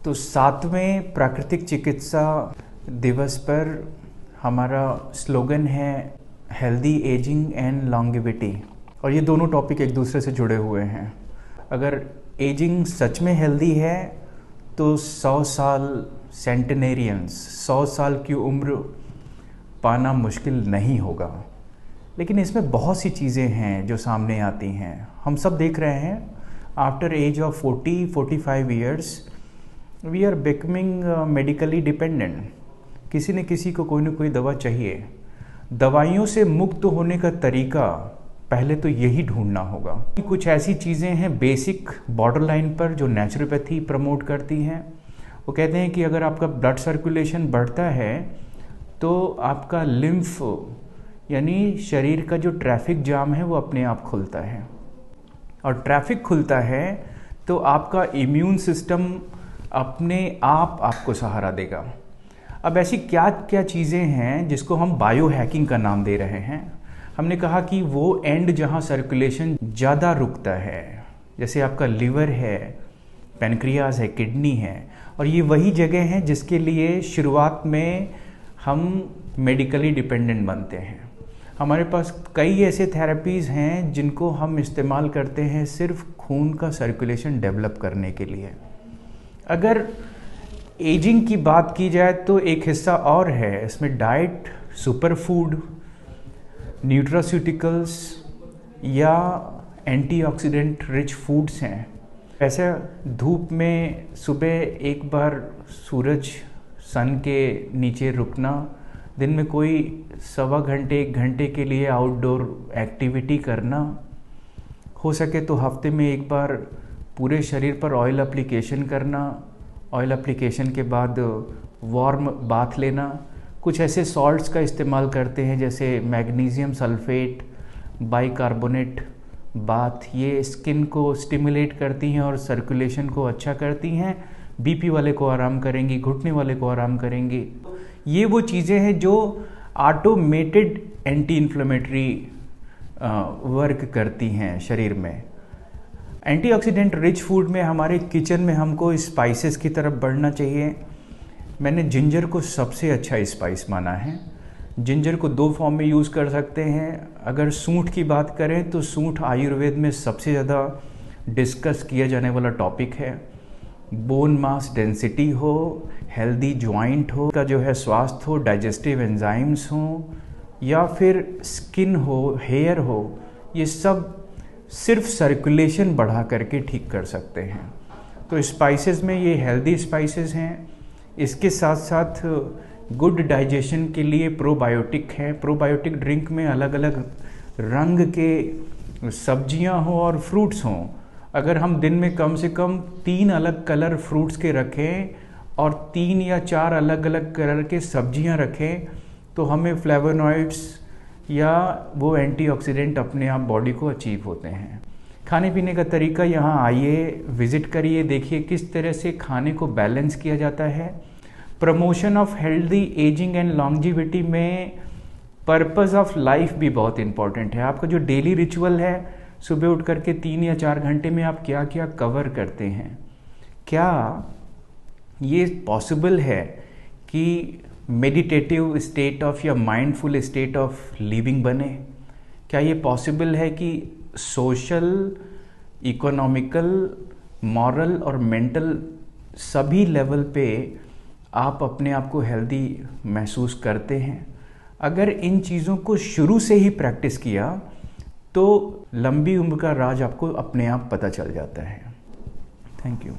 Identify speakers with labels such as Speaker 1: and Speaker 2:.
Speaker 1: तो 7वें प्राकृतिक चिकित्सा दिवस पर हमारा स्लोगन है हेल्दी एजिंग एंड लॉन्गेविटी, और ये दोनों टॉपिक एक दूसरे से जुड़े हुए हैं। अगर एजिंग सच में हेल्दी है तो 100 साल सेंटेनेरियंस 100 साल की उम्र पाना मुश्किल नहीं होगा। लेकिन इसमें बहुत सी चीज़ें हैं जो सामने आती हैं। हम सब देख रहे हैं after age of 40-45 years we are becoming medically dependent. किसी न किसी को कोई ना कोई दवा चाहिए। दवाइयों से मुक्त होने का तरीका पहले तो यही ढूंढना होगा। कुछ ऐसी चीज़ें हैं बेसिक बॉर्डर लाइन पर जो नेचुरोपैथी प्रमोट करती हैं। वो कहते हैं कि अगर आपका ब्लड सर्कुलेशन बढ़ता है तो आपका लिम्फ यानी शरीर का जो ट्रैफिक जाम है वो अपने आप खुलता है, और ट्रैफिक खुलता है तो आपका इम्यून सिस्टम अपने आप आपको सहारा देगा। अब ऐसी क्या क्या चीज़ें हैं जिसको हम बायो हैकिंग का नाम दे रहे हैं। हमने कहा कि वो एंड जहाँ सर्कुलेशन ज़्यादा रुकता है, जैसे आपका लिवर है, पैनक्रियाज है, किडनी है, और ये वही जगह है जिसके लिए शुरुआत में हम मेडिकली डिपेंडेंट बनते हैं। हमारे पास कई ऐसे थेरेपीज़ हैं जिनको हम इस्तेमाल करते हैं सिर्फ खून का सर्कुलेशन डेवलप करने के लिए। अगर एजिंग की बात की जाए तो एक हिस्सा और है इसमें, डाइट, सुपर फूड, न्यूट्रास्यूटिकल्स या एंटीऑक्सीडेंट रिच फूड्स हैं। ऐसे धूप में सुबह एक बार सूरज सन के नीचे रुकना, दिन में कोई 1.25 घंटे 1 घंटे के लिए आउटडोर एक्टिविटी करना, हो सके तो हफ्ते में एक बार पूरे शरीर पर ऑयल एप्लीकेशन करना, ऑयल एप्लीकेशन के बाद वार्म बाथ लेना। कुछ ऐसे सॉल्ट्स का इस्तेमाल करते हैं जैसे मैग्नीशियम सल्फेट, बाइकार्बोनेट बाथ। ये स्किन को स्टिमुलेट करती हैं और सर्कुलेशन को अच्छा करती हैं। बीपी वाले को आराम करेंगी, घुटने वाले को आराम करेंगी। ये वो चीज़ें हैं जो ऑटोमेटेड एंटी इन्फ्लेमेटरी वर्क करती हैं शरीर में। एंटीऑक्सीडेंट रिच फूड में हमारे किचन में हमको स्पाइसेस की तरफ बढ़ना चाहिए। मैंने जिंजर को सबसे अच्छा स्पाइस माना है। जिंजर को 2 फॉर्म में यूज़ कर सकते हैं। अगर सूंठ की बात करें तो सूंठ आयुर्वेद में सबसे ज़्यादा डिस्कस किया जाने वाला टॉपिक है। बोन मास डेंसिटी हो, हेल्दी जॉइंट हो, का जो है स्वास्थ्य हो, डाइजेस्टिव एंजाइम्स हो, या फिर स्किन हो, हेयर हो, ये सब सिर्फ सर्कुलेशन बढ़ा करके ठीक कर सकते हैं। तो स्पाइसेस में ये हेल्दी स्पाइसेस हैं। इसके साथ साथ गुड डाइजेशन के लिए प्रोबायोटिक है। प्रोबायोटिक ड्रिंक में अलग अलग रंग के सब्जियां हो और फ्रूट्स हों। अगर हम दिन में कम से कम 3 अलग कलर फ्रूट्स के रखें और 3 या 4 अलग अलग कलर के सब्जियां रखें तो हमें फ्लेवोनॉइड्स या वो एंटीऑक्सीडेंट अपने आप बॉडी को अचीव होते हैं। खाने पीने का तरीका, यहाँ आइए, विजिट करिए, देखिए किस तरह से खाने को बैलेंस किया जाता है। Promotion of healthy ageing and longevity में पर्पस ऑफ लाइफ भी बहुत इंपॉर्टेंट है। आपका जो डेली रिचुअल है, सुबह उठ करके 3 या 4 घंटे में आप क्या क्या कवर करते हैं, क्या ये पॉसिबल है कि मेडिटेटिव स्टेट ऑफ या माइंडफुल स्टेट ऑफ लिविंग बने? क्या ये पॉसिबल है कि सोशल, इकोनॉमिकल, मॉरल और मेंटल सभी लेवल पे आप अपने आप को हेल्दी महसूस करते हैं? अगर इन चीज़ों को शुरू से ही प्रैक्टिस किया तो लंबी उम्र का राज आपको अपने आप पता चल जाता है। Thank you.